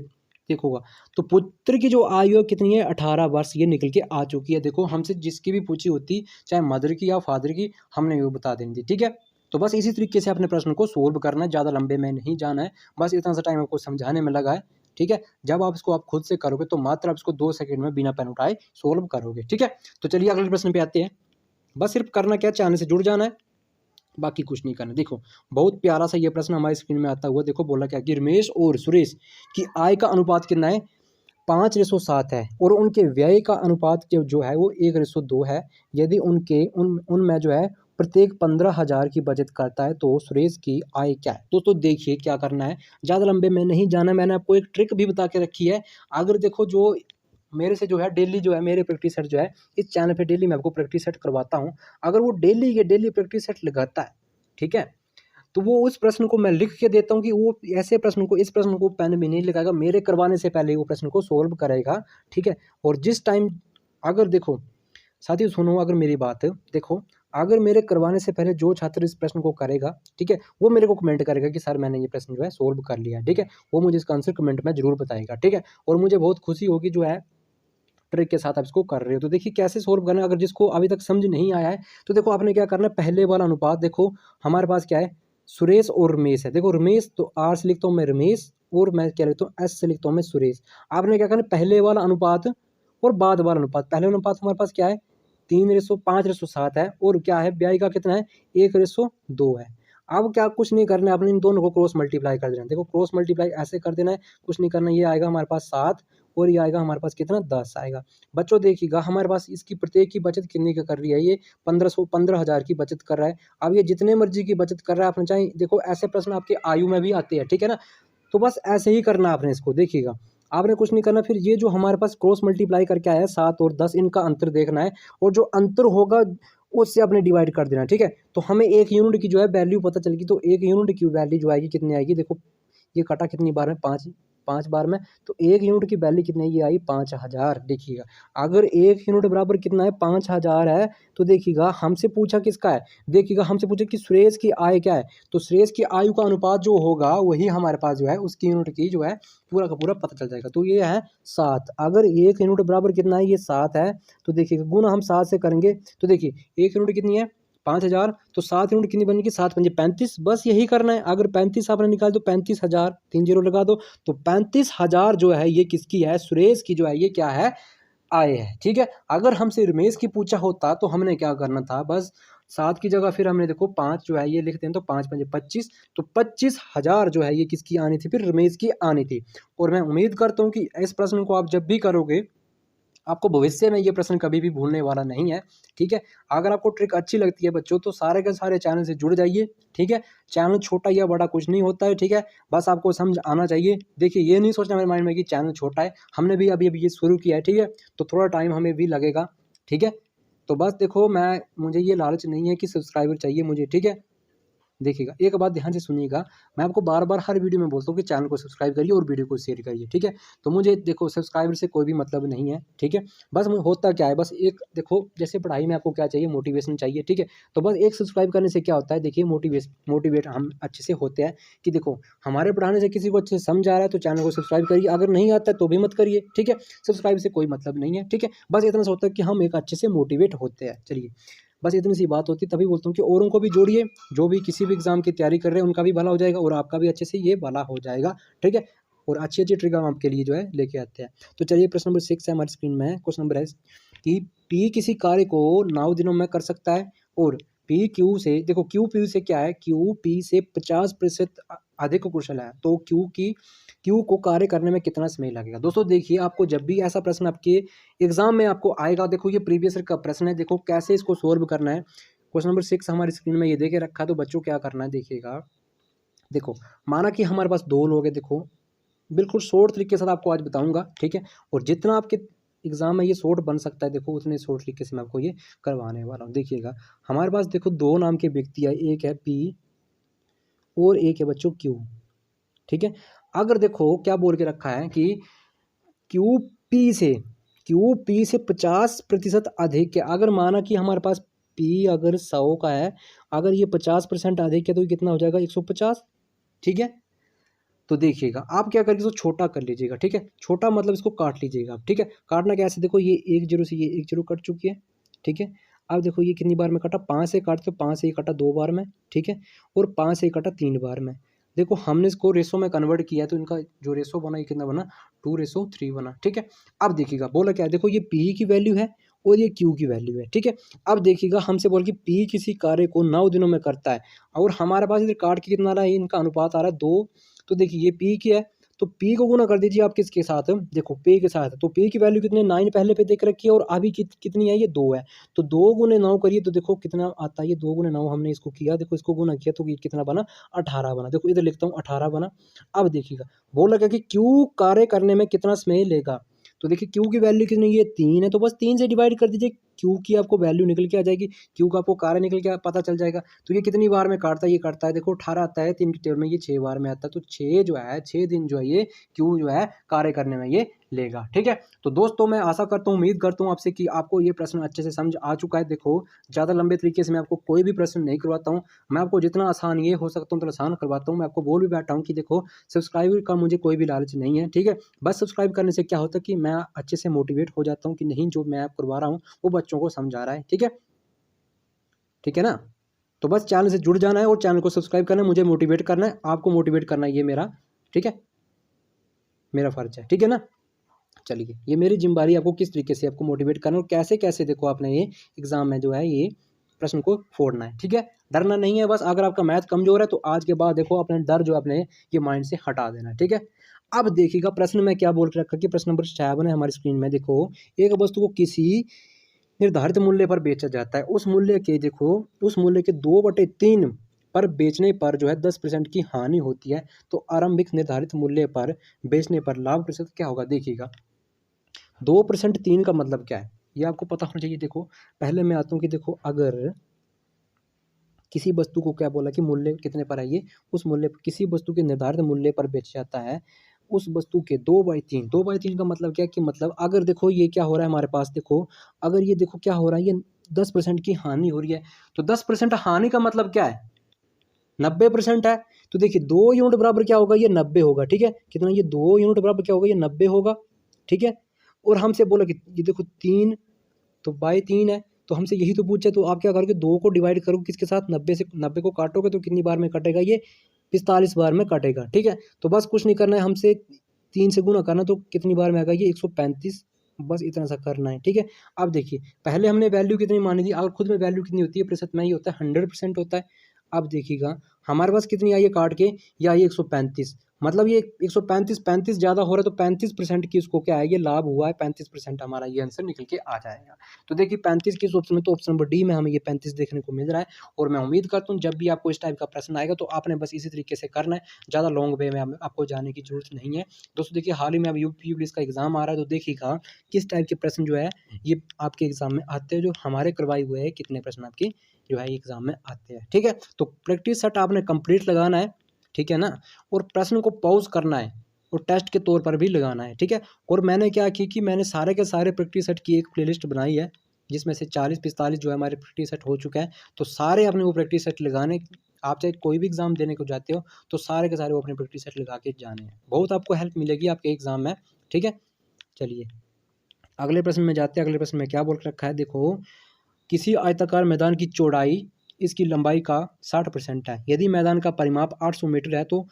देखोगा तो पुत्र की जो आयु कितनी है 18 वर्ष ये निकल के आ चुकी है। देखो हमसे जिसकी भी पूछी होती चाहे मदर की या फादर की, हमने ये बता देनी थी, ठीक है। तो बस इसी तरीके से अपने प्रश्न को सोल्व करना है, ज़्यादा लंबे में नहीं जाना है, बस इतना सा टाइम आपको समझाने में लगा है, ठीक है। जब आप इसको आप खुद से करोगे तो मात्र आप इसको 2 सेकंड में बिना पेन उठाए सोल्व करोगे, ठीक है। तो चलिए अगले प्रश्न पे आते हैं। बस सिर्फ करना क्या, चैनल से जुड़ जाना है, बाकी कुछ नहीं करना। देखो बहुत प्यारा सा ये प्रश्न हमारी स्क्रीन में आता हुआ, देखो बोला क्या कि रमेश और सुरेश की आय का अनुपात कितना है 5:7 है, और उनके व्यय का अनुपात जो है वो 1:2 है। यदि उनमें जो है प्रत्येक 15,000 की बचत करता है तो सुरेश की आय क्या है। दोस्तों देखिए क्या करना है, ज़्यादा लंबे में नहीं जाना, मैंने आपको एक ट्रिक भी बता के रखी है। अगर देखो जो मेरे से जो है डेली जो है मेरे प्रैक्टिस सेट जो है इस चैनल पे डेली मैं आपको प्रैक्टिस सेट करवाता हूँ, अगर वो डेली प्रैक्टिस सेट लगाता है, ठीक है, तो वो उस प्रश्न को मैं लिख के देता हूँ कि वो ऐसे प्रश्न को, इस प्रश्न को पेन में नहीं लगाएगा, मेरे करवाने से पहले वो प्रश्न को सोल्व करेगा, ठीक है। और जिस टाइम अगर देखो साथियों सुनो अगर मेरी बात, देखो अगर मेरे करवाने से पहले जो छात्र इस प्रश्न को करेगा, ठीक है, वो मेरे को कमेंट करेगा कि सर मैंने ये प्रश्न जो है सोल्व कर लिया, ठीक है, वो मुझे इसका आंसर कमेंट में जरूर बताएगा, ठीक है। और मुझे बहुत खुशी होगी जो है ट्रिक के साथ आप इसको कर रहे हो। तो देखिए कैसे सोल्व करना है, अगर जिसको अभी तक समझ नहीं आया है तो देखो आपने क्या करना है, पहले वाला अनुपात देखो हमारे पास क्या है, सुरेश और रमेश है। देखो रमेश तो आर से लिखता हूँ मैं रमेश, और मैं क्या लिखता हूँ एस से लिखता हूँ मैं सुरेश। आपने क्या करना है, पहले वाला अनुपात और बाद वाला अनुपात, पहले अनुपात हमारे पास क्या है 3:5:7 है और क्या है ब्याई का कितना है 1:2 है। अब क्या कुछ नहीं करना है, अपने इन दोनों को क्रॉस मल्टीप्लाई कर देना है। देखो क्रॉस मल्टीप्लाई ऐसे कर देना है, कुछ नहीं करना, ये आएगा हमारे पास 7 और ये आएगा हमारे पास कितना 10 आएगा। बच्चों देखिएगा हमारे पास इसकी प्रत्येक की बचत कितने की कर रही है, ये 15,000 की बचत कर रहा है। अब ये जितने मर्जी की बचत कर रहा है, अपने चाहे देखो ऐसे प्रश्न आपके आयु में भी आते हैं, ठीक है ना। तो बस ऐसे ही करना आपने इसको, देखिएगा आपने कुछ नहीं करना। फिर ये जो हमारे पास क्रॉस मल्टीप्लाई करके आया है 7 और 10, इनका अंतर देखना है और जो अंतर होगा उससे आपने डिवाइड कर देना, ठीक है। तो हमें 1 यूनिट की जो है वैल्यू पता चलेगी, तो 1 यूनिट की वैल्यू जो आएगी कितनी आएगी, देखो ये कटा कितनी बार में, 5 बार में, तो 1 यूनिट की वैल्यू कितनी है, ये आई 5000। देखिएगा अगर 1 यूनिट बराबर कितना है 5000 है, तो देखिएगा हमसे पूछा किसका है, देखिएगा हमसे पूछा कि सुरेश की आय क्या है, तो सुरेश की आयु का अनुपात जो होगा वही हमारे पास जो है उसकी यूनिट की जो है पूरा का पूरा पता चल जाएगा। तो ये है 7। अगर 1 यूनिट बराबर कितना है, ये 7 है, तो देखिएगा गुना हम 7 से करेंगे, तो देखिए 1 यूनिट कितनी है 5000, तो 7 यूनिट कितनी बनेगी 7×5 = 35। बस यही करना है, अगर 35 आपने निकाल दो 35,000, 3 जीरो लगा दो, तो 35,000 जो है ये किसकी है, सुरेश की जो है ये क्या है, आय है, ठीक है। अगर हमसे रमेश की पूछा होता तो हमने क्या करना था, बस 7 की जगह फिर हमने देखो 5 जो है ये लिखते हैं, तो 5×5 = 25, तो 25,000 जो है ये किसकी आनी थी, फिर रमेश की आनी थी। और मैं उम्मीद करता हूँ कि इस प्रश्न को आप जब भी करोगे आपको भविष्य में ये प्रश्न कभी भी भूलने वाला नहीं है, ठीक है। अगर आपको ट्रिक अच्छी लगती है बच्चों, तो सारे के सारे चैनल से जुड़ जाइए, ठीक है। चैनल छोटा या बड़ा कुछ नहीं होता है, ठीक है, बस आपको समझ आना चाहिए। देखिए ये नहीं सोचना मेरे माइंड में कि चैनल छोटा है, हमने भी अभी अभी ये शुरू किया है, ठीक है, तो थोड़ा टाइम हमें भी लगेगा, ठीक है। तो बस देखो मुझे ये लालच नहीं है कि सब्सक्राइबर चाहिए मुझे, ठीक है। देखिएगा एक बात ध्यान से सुनिएगा, मैं आपको बार बार हर वीडियो में बोलता हूँ कि चैनल को सब्सक्राइब करिए और वीडियो को शेयर करिए, ठीक है। तो मुझे देखो सब्सक्राइबर से कोई भी मतलब नहीं है, ठीक है। बस होता क्या है, बस एक देखो जैसे पढ़ाई में आपको क्या चाहिए, मोटिवेशन चाहिए, ठीक है। तो बस एक सब्सक्राइब करने से क्या होता है, देखिए मोटिवेट हम अच्छे से होते हैं कि देखो हमारे पढ़ाने से किसी को अच्छे से समझ आ रहा है तो चैनल को सब्सक्राइब करिए, अगर नहीं आता है तो भी मत करिए, ठीक है। सब्सक्राइब से कोई मतलब नहीं है, ठीक है। बस इतना सा होता है कि हम एक अच्छे से मोटिवेट होते हैं। चलिए बस इतनी सी बात होती है, तभी बोलता हूँ कि औरों को भी जोड़िए, जो भी किसी भी एग्जाम की तैयारी कर रहे हैं उनका भी भला हो जाएगा और आपका भी अच्छे से ये भला हो जाएगा, ठीक है। और अच्छी अच्छी ट्रिक हम आपके लिए जो है लेके आते हैं। तो चलिए प्रश्न नंबर 6 है हमारी स्क्रीन में, क्वेश्चन नंबर है कि पी किसी कार्य को 9 दिनों में कर सकता है और पी क्यू से, देखो क्यू पी से क्या है, क्यू पी से 50% अधिक कुशल है, तो क्यू को कार्य करने में कितना समय लगेगा। दोस्तों देखिए आपको जब भी ऐसा प्रश्न आपके एग्जाम में आपको आएगा, देखो ये प्रीवियस ईयर का प्रश्न है, देखो कैसे इसको सोल्व करना है। क्वेश्चन नंबर 6 हमारी स्क्रीन में ये देके रखा है, तो बच्चों क्या करना है देखिएगा। देखो माना कि हमारे पास 2 लोग हैं, देखो बिल्कुल शॉर्ट तरीके के साथ आपको आज बताऊंगा, ठीक है। और जितना आपके एग्जाम में ये शॉर्ट बन सकता है, देखो उतने शॉर्ट तरीके से मैं आपको ये करवाने वाला हूँ। देखिएगा हमारे पास देखो 2 नाम के व्यक्ति है, एक है पी और एक है बच्चों क्यू, ठीक है। अगर देखो क्या बोल के रखा है कि क्यू पी से 50% अधिक है, अगर माना कि हमारे पास पी अगर 100 का है, अगर ये 50% अधिक है तो ये कितना हो जाएगा 150, ठीक है। तो देखिएगा आप क्या करिए, इसको छोटा कर लीजिएगा, ठीक है। छोटा मतलब इसको काट लीजिएगा आप, ठीक है। काटना कैसे, देखो ये 1 जीरो से ये 1 जीरो कट चुकी है, ठीक है। अब देखो ये कितनी बार में कटा, 5 से काटते, 5 से ये कटा 2 बार में, ठीक है। और 5 से ये कटा 3 बार में। देखो हमने इसको रेशो में कन्वर्ट किया है, तो इनका जो रेशो बना ये कितना बना 2:3 बना, ठीक है। अब देखिएगा बोला क्या है, देखो ये पी की वैल्यू है और ये क्यू की वैल्यू है, ठीक है। अब देखिएगा हमसे बोल कि पी किसी कार्य को 9 दिनों में करता है और हमारे पास इधर काट के कितना आ रहा है, इनका अनुपात आ रहा है 2। तो देखिए ये पी की है, तो पी को गुना कर दीजिए आप किसके साथ, देखो पी के साथ, तो पी की वैल्यू कितनी 9 पहले पे देख रखी है और अभी कितनी है, ये 2 है। तो 2 गुने 9 करिए तो देखो कितना आता है, ये 2 गुने 9 हमने इसको किया, देखो इसको गुना किया तो ये कितना बना 18 बना, देखो इधर लिखता हूँ 18 बना। अब देखिएगा बोल रखा कि क्यू कार्य करने में कितना समय लेगा, तो देखिए क्यू की वैल्यू कितनी, ये 3 है, तो बस 3 से डिवाइड कर दीजिए, क्यू की आपको वैल्यू निकल के आ जाएगी, क्यू का आपको कार्य निकल के पता चल जाएगा। तो ये कितनी बार में काटता है, ये काटता है देखो 18 आता है, 3 की टेबल में ये 6 बार में आता है, तो 6 जो है 6 दिन जो है ये क्यू जो है कार्य करने में ये लेगा, ठीक है। तो दोस्तों मैं आशा करता हूँ, उम्मीद करता हूँ आपसे कि आपको ये प्रश्न अच्छे से समझ आ चुका है। देखो ज़्यादा लंबे तरीके से मैं आपको कोई भी प्रश्न नहीं करवाता हूँ, मैं आपको जितना आसान ये हो सकता हूँ तो आसान करवाता हूँ। मैं आपको बोल भी बैठा हूँ कि देखो सब्सक्राइबर का मुझे कोई भी लालच नहीं है, ठीक है। बस सब्सक्राइब करने से क्या होता है कि मैं अच्छे से मोटिवेट हो जाता हूँ कि नहीं जो मैं आप करवा रहा हूँ वो बच्चों को समझ आ रहा है, ठीक है, ठीक है ना। तो बस चैनल से जुड़ जाना है और चैनल को सब्सक्राइब करना है, मुझे मोटिवेट करना है, आपको मोटिवेट करना है, ये मेरा, ठीक है, मेरा फर्ज है, ठीक है ना। चलिए, ये मेरी जिम्मेदारी आपको किस तरीके से आपको मोटिवेट करना और कैसे कैसे देखो आपने ये एग्जाम में जो है ये प्रश्न को फोड़ना है। ठीक है, डरना नहीं है बस। अगर आपका मैथ कमजोर है तो आज के बाद देखो अपने डर जो अपने ये माइंड से हटा देना है। ठीक है, अब देखिएगा प्रश्न में क्या बोल के रखा कि प्रश्न नंबर 7 है हमारी स्क्रीन में। देखो, एक वस्तु को किसी निर्धारित मूल्य पर बेचा जाता है, उस मूल्य के देखो उस मूल्य के 2/3 पर बेचने पर जो है 10% की हानि होती है, तो आरंभिक निर्धारित मूल्य पर बेचने पर लाभ प्रतिशत क्या होगा। देखिएगा 2% 3 का मतलब क्या है ये आपको पता होना चाहिए। देखो पहले मैं आता हूँ कि देखो अगर किसी वस्तु को क्या बोला कि मूल्य कितने पर है, ये उस मूल्य पर किसी वस्तु के निर्धारित मूल्य पर बेचा जाता है, उस वस्तु के 2/3 का मतलब क्या है कि मतलब अगर देखो ये क्या हो रहा है हमारे पास, देखो अगर ये देखो क्या हो रहा है, ये 10% की हानि हो रही है, तो 10% हानि का मतलब क्या है 90% है। तो देखिए 2 यूनिट बराबर क्या होगा, ये 90 होगा। ठीक है, कितना, ये 2 यूनिट बराबर क्या होगा, ये 90 होगा। ठीक है, और हमसे बोला कि ये देखो 3 तो बाई 3 है, तो हमसे यही तो पूछा, तो आप क्या करोगे 2 को डिवाइड करोगे किसके साथ, 90 से। 90 को काटोगे तो कितनी बार में कटेगा, ये 45 बार में कटेगा। ठीक है, तो बस कुछ नहीं करना है, हमसे 3 से गुना करना, तो कितनी बार में आएगा ये 135, बस इतना सा करना है। ठीक है, अब देखिए पहले हमने वैल्यू कितनी मानी थी, अगर खुद में वैल्यू कितनी होती है प्रतिशत में, ये होता है 100% होता है। अब देखिएगा हमारे पास कितनी आई है काट के, या ये 135, मतलब ये 135 35 ज़्यादा हो रहा है, तो 35% की इसको क्या है, ये लाभ हुआ है 35%, हमारा ये आंसर निकल के आ जाएगा। तो देखिए 35 किस ऑप्शन में, तो ऑप्शन नंबर डी में हमें ये 35 देखने को मिल रहा है। और मैं उम्मीद करता हूँ जब भी आपको इस टाइप का प्रश्न आएगा तो आपने बस इसी तरीके से करना है, ज़्यादा लॉन्ग वे में आपको जाने की जरूरत नहीं है। दोस्तों देखिए हाल ही में अब यूपी पुलिस का एग्जाम आ रहा है, तो देखिएगा किस टाइप के प्रश्न जो है ये आपके एग्जाम में आते हैं, जो हमारे करवाए हुए हैं कितने प्रश्न आपके जो है एग्जाम में आते हैं। ठीक है, तो प्रैक्टिस सेट आपने कंप्लीट लगाना है। ठीक है ना, और प्रश्न को पॉज करना है और टेस्ट के तौर पर भी लगाना है। ठीक है, और मैंने क्या की कि मैंने सारे के सारे प्रैक्टिस सेट की एक प्लेलिस्ट बनाई है, जिसमें से 40-45 जो है हमारे प्रैक्टिस सेट हो चुका है। तो सारे अपने वो प्रैक्टिस सेट लगाने, आप चाहे कोई भी एग्जाम देने को जाते हो तो सारे के सारे वो अपने प्रैक्टिस सेट लगा के जाने हैं, बहुत आपको हेल्प मिलेगी आपके एग्जाम में। ठीक है, चलिए अगले प्रश्न में जाते हैं। अगले प्रश्न में क्या बोल के रखा है, देखो किसी आयताकार मैदान की चौड़ाई इसकी लंबाई का 60% है, यदि मैदान का परिमाप 800 मीटर है तो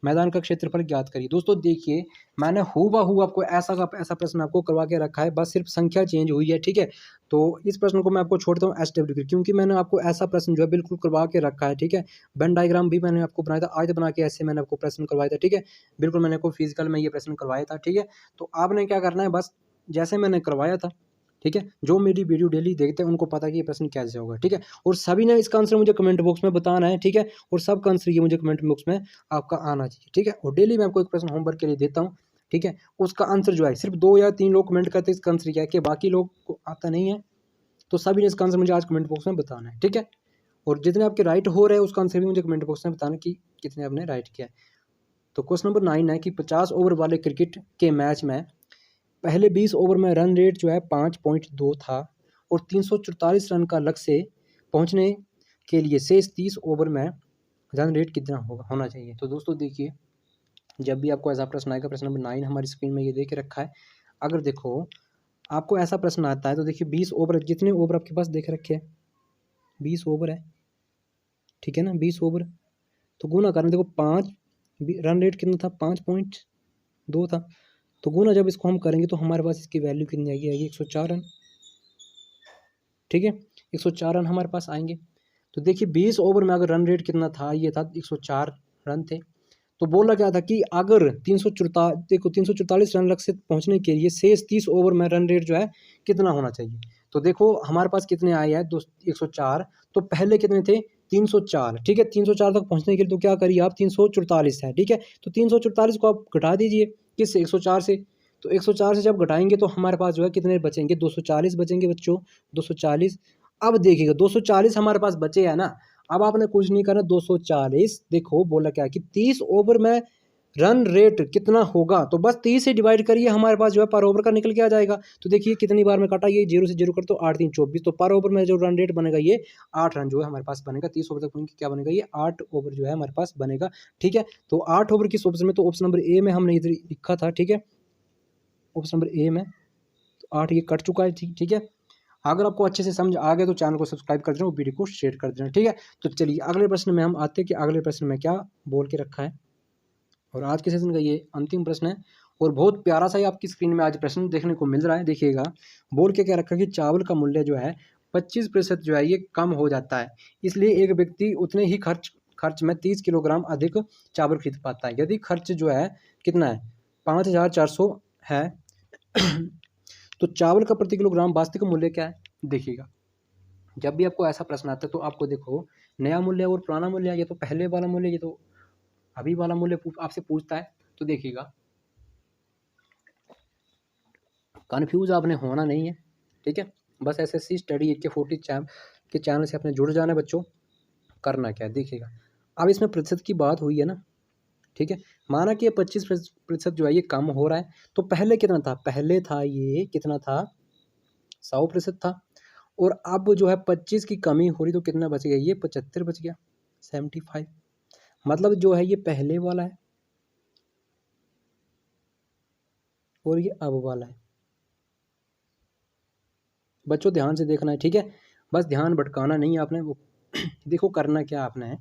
मैदान का क्षेत्रफल ज्ञात करिए। दोस्तों देखिए मैंने हूबहू आपको ऐसा का ऐसा प्रश्न आपको करवा के रखा है, बस सिर्फ संख्या चेंज हुई है। ठीक है, तो इस प्रश्न को मैं आपको छोड़ता हूँ SW की, क्योंकि मैंने आपको ऐसा प्रश्न जो है बिल्कुल करवा के रखा है। ठीक है, वेन डायग्राम भी मैंने आपको बनाया था, आज बना के ऐसे मैंने आपको प्रश्न करवाया था। ठीक है, बिल्कुल मैंने आपको फिजिकल में ये प्रश्न करवाया था। ठीक है, तो आपने क्या करना है, बस जैसे मैंने करवाया था। ठीक है, जो मेरी वीडियो डेली देखते हैं उनको पता है कि ये प्रश्न कैसे होगा। ठीक है, और सभी ने इसका आंसर मुझे कमेंट बॉक्स में बताना है। ठीक है, और सबका आंसर ये मुझे कमेंट बॉक्स में आपका आना चाहिए। ठीक है, और डेली मैं आपको एक प्रश्न होमवर्क के लिए देता हूँ। ठीक है, उसका आंसर जो है सिर्फ 2 या 3 लोग कमेंट करते हैं इसका आंसर क्या है, कि बाकी लोग को आता नहीं है, तो सभी ने इसका आंसर मुझे आज कमेंट बॉक्स में बताना है। ठीक है, और जितने आपके राइट हो रहे हैं उसका आंसर भी मुझे कमेंट बॉक्स में बताना कि कितने आपने राइट किया है। तो क्वेश्चन नंबर 9 है कि 50 ओवर वाले क्रिकेट के मैच में पहले 20 ओवर में रन रेट जो है 5.2 था, और 344 रन का लक्ष्य से पहुंचने के लिए शेष 30 ओवर में रन रेट कितना होना चाहिए। तो दोस्तों देखिए जब भी आपको ऐसा प्रश्न आएगा, प्रश्न नंबर 9 हमारी स्क्रीन में ये दे के रखा है। अगर देखो आपको ऐसा प्रश्न आता है तो देखिए 20 ओवर, जितने ओवर आपके पास देख रखे हैं 20 ओवर है। ठीक है ना, 20 ओवर तो गुना करना, देखो 5 रन रेट कितना था, 5.2 था, तो गुना जब इसको हम करेंगे तो हमारे पास इसकी वैल्यू कितनी आएगी, 104 रन। ठीक है, 104 रन हमारे पास आएंगे। तो देखिए 20 ओवर में अगर रन रेट कितना था, ये था 104 रन थे, तो बोला क्या था कि अगर 344 रन लक्ष्य से पहुंचने के लिए शेष 30 ओवर में रन रेट जो है कितना होना चाहिए। तो देखो हमारे पास कितने आए हैं दोस्त, 104, तो पहले कितने थे 304। ठीक है, 304 तक पहुंचने के लिए तो क्या करिए आप, 344 है। ठीक है, तो 344 को आप घटा दीजिए किससे, 104 से। तो 104 से जब घटाएंगे तो हमारे पास जो है कितने बचेंगे, 240 बचेंगे बच्चों, 240। अब देखिएगा 240 हमारे पास बचे है ना, अब आपने कुछ नहीं करना, 240 देखो बोला क्या कि 30 ओवर में रन रेट कितना होगा, तो बस 30 से डिवाइड करिए, हमारे पास जो है पर ओवर का निकल के आ जाएगा। तो देखिए कितनी बार में काटा, ये 0 से 0 कर तो 8 3 24, तो पर ओवर में जो रन रेट बनेगा ये 8 रन जो है हमारे पास बनेगा। 30 ओवर तक पहुंच के क्या बनेगा, ये 8 ओवर जो है हमारे पास बनेगा। ठीक है, तो 8 ओवर किस ऑप्शन में, तो ऑप्शन नंबर ए में हमने इधर लिखा था। ठीक है, ऑप्शन नंबर ए में, तो 8 ये कट चुका है। ठीक है, अगर आपको अच्छे से समझ आ गया तो चैनल को सब्सक्राइब कर देना, वीडियो को शेयर कर देना। ठीक है, तो चलिए अगले प्रश्न में हम आते हैं कि अगले प्रश्न में क्या बोल के रखा है, और आज के सेशन का ये अंतिम प्रश्न है। और बहुत प्यारा सा ही आपकी स्क्रीन में आज प्रश्न देखने को मिल रहा है। देखिएगा, बोल के क्या रखा है कि चावल का मूल्य जो है 25% जो है ये कम हो जाता है, इसलिए एक व्यक्ति उतने ही खर्च में 30 किलोग्राम अधिक चावल खरीद पाता है। यदि खर्च जो है कितना है 5400 है तो चावल का प्रति किलोग्राम वास्तविक मूल्य क्या है। देखिएगा, जब भी आपको ऐसा प्रश्न आता है तो आपको देखो नया मूल्य और पुराना मूल्य, ये तो पहले वाला मूल्य, ये तो अभी वाला मूल्य आपसे पूछता है। तो देखिएगा, कन्फ्यूज आपने होना नहीं है, ठीक है। बस एसएससी स्टडी के 40 के चैनल से आपने जुड़ जाना है बच्चों। करना क्या है देखिएगा, अब इसमें प्रतिशत की बात हुई है ना, ठीक है। माना कि ये 25% जो है ये कम हो रहा है, तो पहले कितना था, पहले था ये कितना था 100% था, और अब जो है 25 की कमी हो रही तो कितना बच गया, ये 75 बच गया, 75। मतलब जो है ये पहले वाला है और ये अब वाला है। बच्चों ध्यान से देखना है, ठीक है, बस ध्यान भटकाना नहीं है आपने। वो देखो करना क्या आपने है,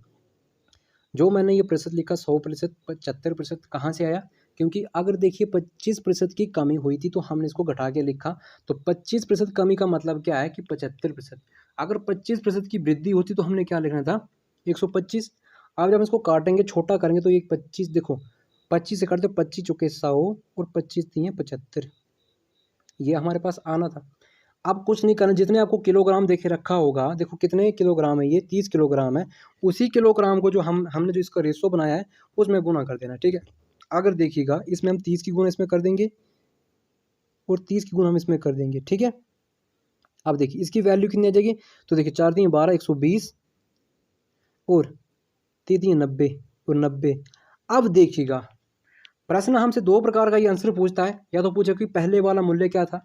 जो मैंने ये प्रतिशत लिखा 100%, 75% कहाँ से आया, क्योंकि अगर देखिए 25% की कमी हुई थी तो हमने इसको घटा के लिखा, तो 25% कमी का मतलब क्या है कि 75%। अगर 25% की वृद्धि होती तो हमने क्या लिखना था 125। अब जब इसको काटेंगे छोटा करेंगे तो ये 25, देखो 25 से काटते 25 चुके 100 और 25 दिए 75, ये हमारे पास आना था। अब कुछ नहीं करना, जितने आपको किलोग्राम देखे रखा होगा, देखो कितने किलोग्राम है, ये 30 किलोग्राम है, उसी किलोग्राम को जो हमने जो इसका रेशो बनाया है उसमें गुना कर देना, ठीक है। अगर देखिएगा इसमें हम 30 की गुना इसमें कर देंगे और 30 की गुना हम इसमें कर देंगे, ठीक है। अब देखिए इसकी वैल्यू कितनी आ जाएगी, तो देखिए 4 3 12 120 और 3 3 90 और 90। अब देखिएगा प्रश्न हमसे दो प्रकार का ये आंसर पूछता है, या तो पूछे कि पहले वाला मूल्य क्या था,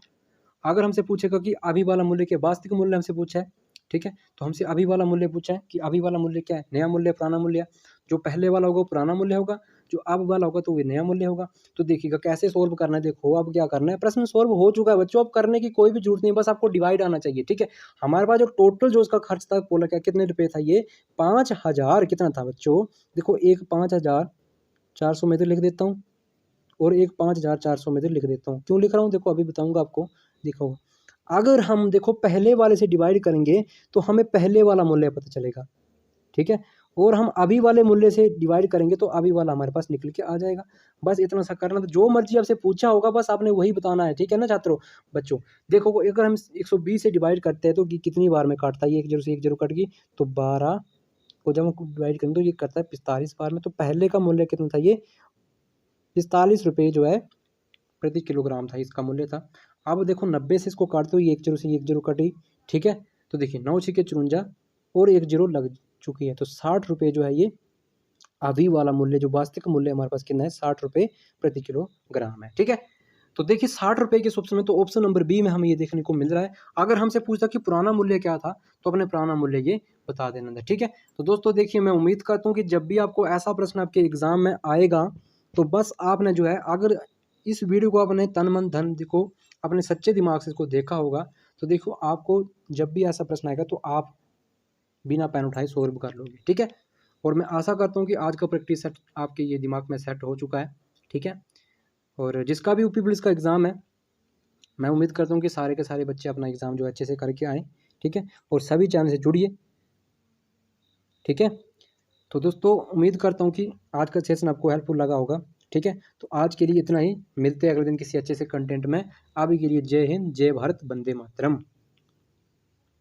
अगर हमसे पूछेगा कि अभी वाला मूल्य के वास्तविक मूल्य हमसे पूछा है, ठीक है, तो हमसे अभी वाला मूल्य पूछा है कि अभी वाला मूल्य क्या है, नया मूल्य पुराना मूल्य। जो पहले वाला होगा वो पुराना मूल्य होगा, जो अब वाला होगा तो वो नया मूल्य होगा। तो देखिएगा कैसे सोल्व करना है, देखो अब क्या करना है, प्रश्न सोल्व हो चुका है बच्चों, अब करने की कोई भी जरूरत नहीं, बस आपको डिवाइड आना चाहिए, ठीक है। हमारे पास जो टोटल जो उसका खर्च था बोला क्या कितने रुपये था, ये 5000 कितना था बच्चों, देखो एक 5400 में तो लिख देता हूँ और एक 5400 में तो लिख देता हूँ। क्यों लिख रहा हूँ देखो अभी बताऊँगा आपको। देखो अगर हम देखो पहले वाले से डिवाइड करेंगे तो हमें पहले वाला मूल्य पता चलेगा, ठीक है, और हम अभी वाले मूल्य से डिवाइड करेंगे तो अभी वाला हमारे पास निकल के आ जाएगा। बस इतना सा करना, तो जो मर्जी आपसे पूछा होगा बस आपने वही बताना है, ठीक है ना छात्रों। बच्चों देखो अगर हम 120 से डिवाइड करते हैं तो कितनी बार में काटता है, ये 1 0 से 1 0 कट गई तो 12 को जब हम डिवाइड करेंगे तो ये करता है 45 बार में। तो पहले का मूल्य कितना था, ये 45 रुपये जो है प्रति किलोग्राम था, इसका मूल्य था। अब देखो 90 से इसको काटते हो, ये 1 0 से 1 0 कटी, ठीक है, तो देखिए 9 छिके 54 और 1 0 लग चुकी है, तो 60 रुपये जो है ये अभी वाला मूल्य, जो वास्तविक मूल्य हमारे पास कितना है 60 रुपये प्रति किलोग्राम है, ठीक है। तो देखिए 60 रुपये के ऑप्शन में, तो ऑप्शन नंबर बी में हमें ये देखने को मिल रहा है। अगर हमसे पूछता कि पुराना मूल्य क्या था तो अपने पुराना मूल्य ये बता देना था, ठीक है। तो दोस्तों देखिए मैं उम्मीद करता हूँ कि जब भी आपको ऐसा प्रश्न आपके एग्जाम में आएगा तो बस आपने जो है, अगर इस वीडियो को आपने तन मन धन देखो अपने सच्चे दिमाग से इसको देखा होगा, तो देखो आपको जब भी ऐसा प्रश्न आएगा तो आप बिना पेन उठाए सॉल्व कर लोगे, ठीक है। और मैं आशा करता हूँ कि आज का प्रैक्टिस सेट आपके ये दिमाग में सेट हो चुका है, ठीक है। और जिसका भी यूपी पुलिस का एग्ज़ाम है, मैं उम्मीद करता हूँ कि सारे के सारे बच्चे अपना एग्ज़ाम जो अच्छे से करके आएँ, ठीक है, और सभी चैनल से जुड़िए, ठीक है। तो दोस्तों उम्मीद करता हूँ कि आज का सेशन आपको हेल्पफुल लगा होगा, ठीक है। तो आज के लिए इतना ही, मिलते हैं अगले दिन किसी अच्छे से कंटेंट में। अभी के लिए जय हिंद, जय भारत, वंदे मातरम।